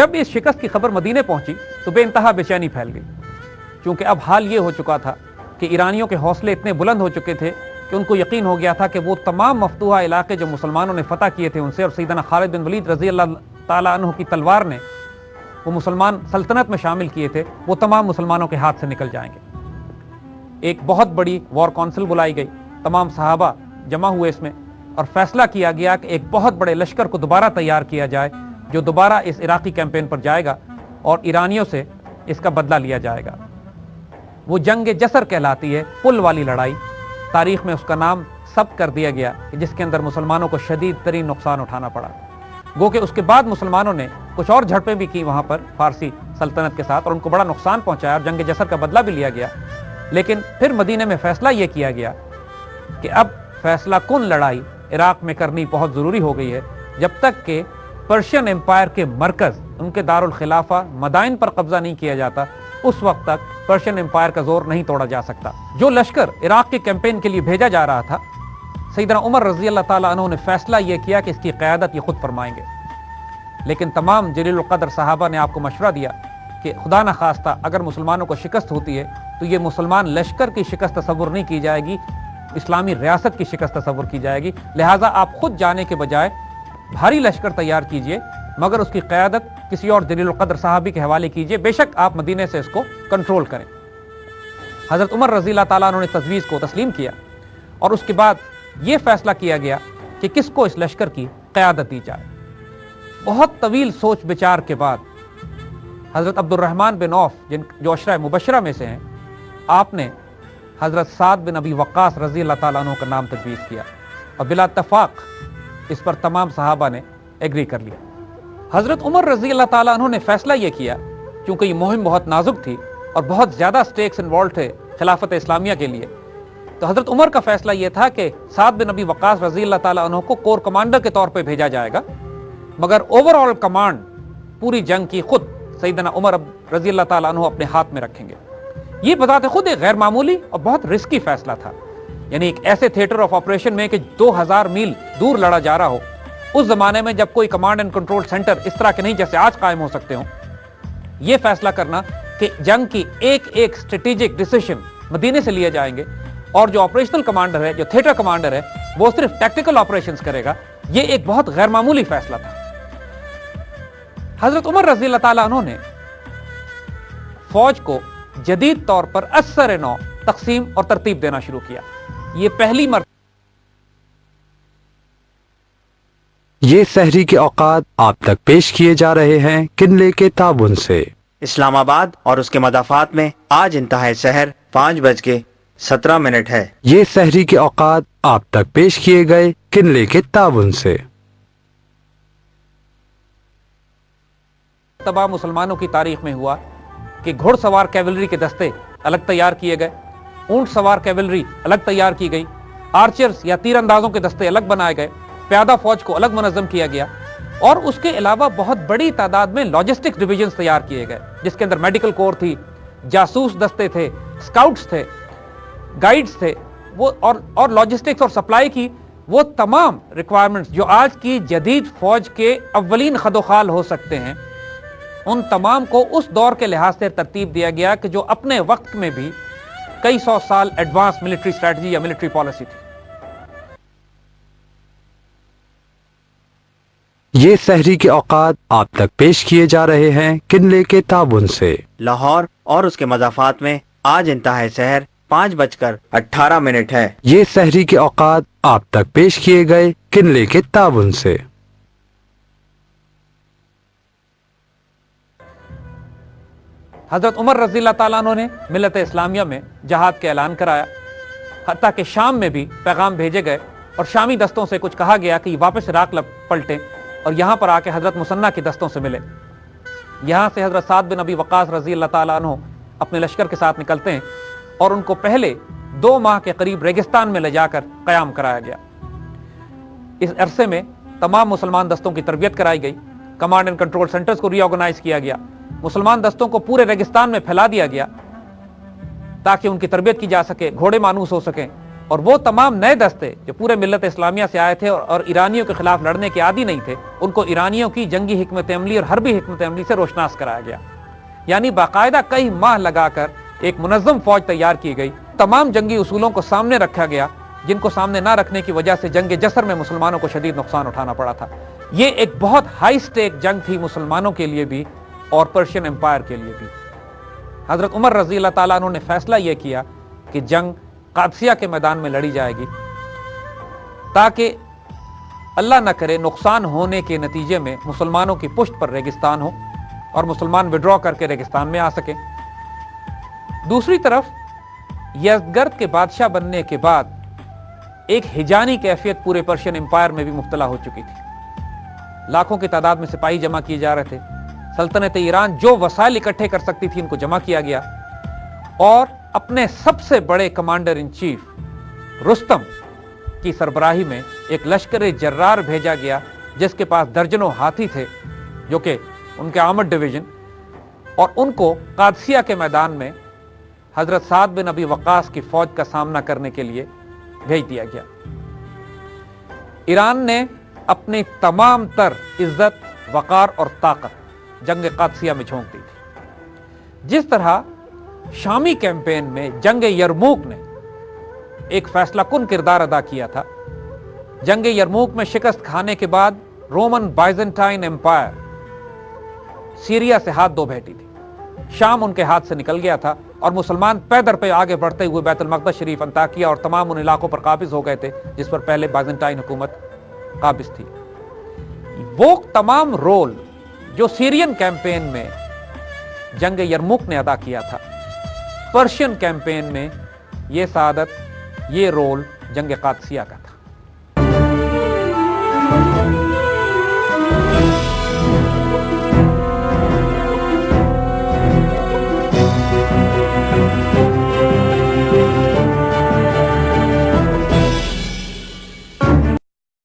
جب اس شکست کی خبر مدینے پہنچی تو بے انتہا بے چینی پھیل گئی، چونکہ اب حال یہ ہو چکا تھا کہ ایرانیوں کے حوصلے اتنے بلند ہو چکے تھے کہ ان کو یقین ہو گیا تھا کہ وہ تمام مفتوحہ علاقے جو مسلمانوں نے فتح کیے تھے ان سے، اور سیدنا خالد بن ولید رضی اللہ تعالیٰ عنہ کی تلوار نے وہ مسلمان سلطنت میں شامل کیے تھے، وہ تمام مسلمانوں کے ہاتھ سے نکل جائیں گے۔ ایک بہت بڑی وار کونسل بلائی گئی، تمام صحابہ جمع ہوئے اس میں، اور فیصلہ کیا گیا کہ ایک بہت بڑے لشکر کو دوبارہ تیار کیا جائے جو دوبارہ اس عراقی کیمپین پر جائے گا اور ایرانیوں سے اس کا بدلہ لیا جائے گا۔ وہ جنگ جسر کہلاتی ہے، پل والی لڑائی، تاریخ میں اس کا نام ثبت کر دیا گیا کہ جس کے اندر مسلمانوں کو شدید ترین نقصان اٹھانا پڑا۔ گو کہ اس کے بعد مسلمانوں نے کچھ اور جھڑپیں بھی کی وہاں پر فارسی سلطنت کے ساتھ، اور ان کو بڑا نقصان پہنچایا اور جنگ جسر کا بدلہ بھی لیا گیا۔ لیکن پھر مدینے میں فیصلہ یہ کیا گیا کہ اب فیصلہ کن لڑائی عراق میں کرنی بہت ضروری ہو گئی ہے، جب تک کہ پرشین امپائر کے مرکز، ان کے دارالخلافہ مدائن پر قبضہ نہیں کیا جاتا، اس وقت تک پرشین امپائر کا زور نہیں توڑا جا سکتا۔ جو لشکر عراق کے کیمپین کے لیے بھیجا جا رہا تھا، سیدنا عمر رضی اللہ تعالیٰ عنہ نے فیصلہ یہ کیا کہ اس کی قیادت یہ خود فرمائیں گے، لیکن تمام جلیل القدر صحابہ نے آپ کو مشورہ دیا کہ خدا نخواستہ اگر مسلمانوں کو شکست ہوتی ہے تو یہ مسلمان لشکر کی شکست تصور نہیں کی جائے گی، اسلامی ریاست کی شکست تصور کی جائے گی، لہٰذا آپ خود جانے کے بجائے بھاری لشکر تیار کیجئے، مگر اس کی قیادت کسی اور جلیل القدر صحابی کے حوالے کیجئے، بے شک آپ مدینے سے اس کو کنٹرول کریں۔ حضرت عمر رضی اللہ تعالیٰ عنہ نے تجویز کو تسلیم کیا، اور اس کے بعد یہ فیصلہ کیا گیا کہ کس کو اس لشکر کی قیادت دی جائے۔ بہت طویل سوچ بچار کے بعد حضرت عبد الرحمن بن عوف جو عشرہ مبشرہ میں سے ہیں، آپ نے حضرت سعد بن ابی وقاص رضی اللہ تعالیٰ عنہ کا نام تجویز کیا، اور بلا اتفاق اس پر تمام صحابہ نے ایگری کر لیا۔ حضرت عمر رضی اللہ تعالیٰ عنہ نے فیصلہ یہ کیا، چونکہ یہ مہم بہت نازک تھی اور بہت زیادہ سٹیکس انوالوڈ تھے خلافت اسلامیہ کے لیے، تو حضرت عمر کا فیصلہ یہ تھا کہ سعد بن ابی وقاص رضی اللہ تعالیٰ عنہ کو کور کمانڈر کے طور پہ بھیجا جائے گا، مگر اوور آل کمانڈ پوری جنگ کی خود سیدنا عمر رضی اللہ تعالیٰ عنہ اپنے ہاتھ میں رکھیں گے۔ یہ بذات خود ایک غیر معمولی اور بہت رسکی فیصلہ تھا، یعنی ایک ایسے تھیٹر آف آپریشن میں کہ 2000 میل دور لڑا جا رہا ہو، اس زمانے میں جب کوئی کمانڈ اینڈ کنٹرول سینٹر اس طرح کے نہیں جیسے آج قائم ہو سکتے ہوں، یہ فیصلہ کرنا کہ جنگ کی ایک ایک اسٹریٹجک ڈیسیشن مدینے سے لیے جائیں گے، اور جو آپریشنل کمانڈر ہے، جو تھیٹر کمانڈر ہے، وہ صرف ٹیکٹیکل آپریشنز کرے گا، یہ ایک بہت غیر معمولی فیصلہ تھا۔ حضرت عمر رضی اللہ تعالیٰ عنہ نے فوج کو جدید طور پر اثر نو تقسیم اور ترتیب دینا شروع کیا۔ یہ پہلی مرتبہ یہ سحری کے اوقات آپ تک پیش کیے جا رہے ہیں کنلے کے تعاون سے۔ اسلام آباد اور اس کے مضافات میں آج انتہاء سحر 5:17 ہے۔ یہ سحری کے اوقات آپ تک پیش کیے گئے کنلے کے تعاون سے۔ تباہ مسلمانوں کی تاریخ میں ہوا کہ گھڑ سوار کیولری کے دستے الگ تیار کیے گئے، اونٹ سوار کیولری الگ تیار کی گئی، آرچرز یا تیر اندازوں کے دستے الگ بنائے گئے، پیادہ فوج کو الگ منظم کیا گیا، اور اس کے علاوہ بہت بڑی تعداد میں لاجسٹکس ڈویژنز تیار کیے گئے، جس کے اندر میڈیکل کور تھی، جاسوس دستے تھے، اسکاؤٹس تھے، گائیڈز تھے، وہ اور لاجسٹکس اور سپلائی کی وہ تمام ریکوائرمنٹس جو آج کی جدید فوج کے اولین خد و خال ہو سکتے ہیں، ان تمام کو اس دور کے لحاظ سے ترتیب دیا گیا کہ جو اپنے وقت میں بھی کئی سو سال ایڈوانس ملٹری اسٹریٹجی یا ملٹری پالیسی تھی۔ یہ سحری کے اوقات آپ تک پیش کیے جا رہے ہیں کنلے کے تعاون سے۔ لاہور اور اس کے مضافات میں آج انتہاء سحر 5:18 ہے۔ یہ سحری کے اوقات آپ تک پیش کیے گئے کنلے کے تعاون سے۔ حضرت عمر رضی اللہ تعالیٰ عنہ نے ملت اسلامیہ میں جہاد کا اعلان کرایا، حتیٰ کہ شام میں بھی پیغام بھیجے گئے اور شامی دستوں سے کچھ کہا گیا کہ یہ واپس عراق پلٹیں اور یہاں پر آ کے حضرت مثنیٰ کے دستوں سے ملے۔ یہاں سے حضرت سعد بن ابی وقاص رضی اللہ تعالیٰ عنہ اپنے لشکر کے ساتھ نکلتے ہیں، اور ان کو پہلے 2 ماہ کے قریب ریگستان میں لے جا کر قیام کرایا گیا۔ اس عرصے میں تمام مسلمان دستوں کی تربیت کرائی گئی، کمانڈ اینڈ کنٹرول سینٹرز کو ری آرگنائز کیا گیا، مسلمان دستوں کو پورے ریگستان میں پھیلا دیا گیا تاکہ ان کی تربیت کی جا سکے، گھوڑے مانوس ہو سکیں، اور وہ تمام نئے دستے جو پورے ملت اسلامیہ سے آئے تھے اور ایرانیوں کے خلاف لڑنے کے عادی نہیں تھے، ان کو ایرانیوں کی جنگی حکمت عملی اور حربی حکمت عملی سے روشناس کرایا گیا. یعنی باقاعدہ کئی ماہ لگا کر ایک منظم فوج تیار کی گئی، تمام جنگی اصولوں کو سامنے رکھا گیا، جن کو سامنے نہ رکھنے کی وجہ سے جنگ جسر میں مسلمانوں کو شدید نقصان اٹھانا پڑا تھا. یہ ایک بہت ہائی سٹیک جنگ تھی مسلمانوں کے لیے بھی اور پرشین امپائر کے لیے بھی. حضرت عمر رضی اللہ تعالیٰ عنہ نے فیصلہ یہ کیا کہ جنگ قادسیہ کے میدان میں لڑی جائے گی، تاکہ اللہ نہ کرے نقصان ہونے کے نتیجے میں مسلمانوں کی پشت پر ریگستان ہو اور مسلمان وڈرا کر کے ریگستان میں آ سکیں. دوسری طرف یزدگرد کے بادشاہ بننے کے بعد ایک ہجانی کیفیت پورے پرشین امپائر میں بھی مبتلا ہو چکی تھی. لاکھوں کی تعداد میں سپاہی جمع کیے جا رہے تھے. سلطنت ایران جو وسائل اکٹھے کر سکتی تھی ان کو جمع کیا گیا، اور اپنے سب سے بڑے کمانڈر ان چیف رستم کی سربراہی میں ایک لشکر جرار بھیجا گیا، جس کے پاس درجنوں ہاتھی تھے، جو کہ ان کے آرمڈ ڈویژن، اور ان کو قادسیہ کے میدان میں حضرت سعد بن ابی وقاص کی فوج کا سامنا کرنے کے لیے بھیج دیا گیا. ایران نے اپنی تمام تر عزت، وقار اور طاقت جنگ قادسیہ میں جھونک دی تھی. جس طرح شامی کیمپین میں جنگ یرموک نے ایک فیصلہ کن کردار ادا کیا تھا. جنگ یرموک میں شکست کھانے کے بعد رومن بائزنٹائن امپائر سیریا سے ہاتھ دھو بیٹھی تھی. شام ان کے ہاتھ سے نکل گیا تھا اور مسلمان پیدر پہ آگے بڑھتے ہوئے بیت المقدس شریف، انطاکیہ اور تمام ان علاقوں پر قابض ہو گئے تھے جس پر پہلے بائزنٹائن حکومت قابض تھی. وہ تمام رول جو سیرین کیمپین میں جنگ یرموک نے ادا کیا تھا، پرشین کیمپین میں یہ سعادت، یہ رول جنگ قادسیہ کا تھا.